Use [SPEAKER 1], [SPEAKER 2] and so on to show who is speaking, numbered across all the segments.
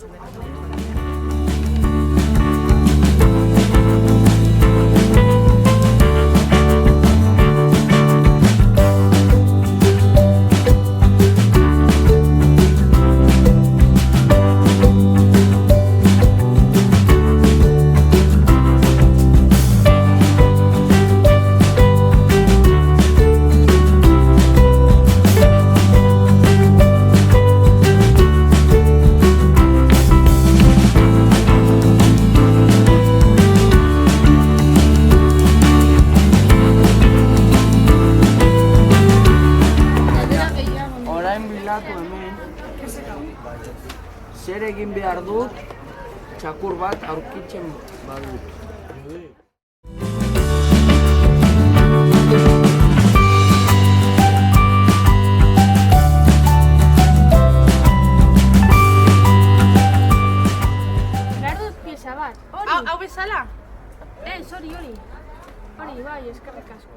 [SPEAKER 1] gertatzen dena.
[SPEAKER 2] Zer egin behar dut, txakur bat aurkitzen badut.
[SPEAKER 3] Behar dut pieza bat, hori?
[SPEAKER 1] Hau bezala?
[SPEAKER 3] Ez, hori. Hori, bai, eskerrik asko.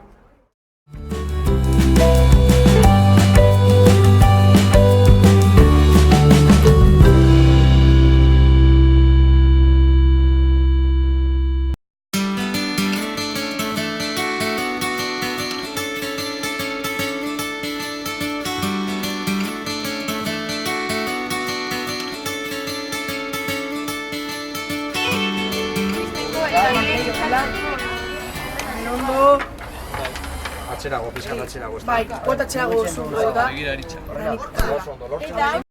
[SPEAKER 4] Atzerago, pizkan atzerago.
[SPEAKER 1] Bai, kuota atzerago oso.
[SPEAKER 4] Begira eritxa.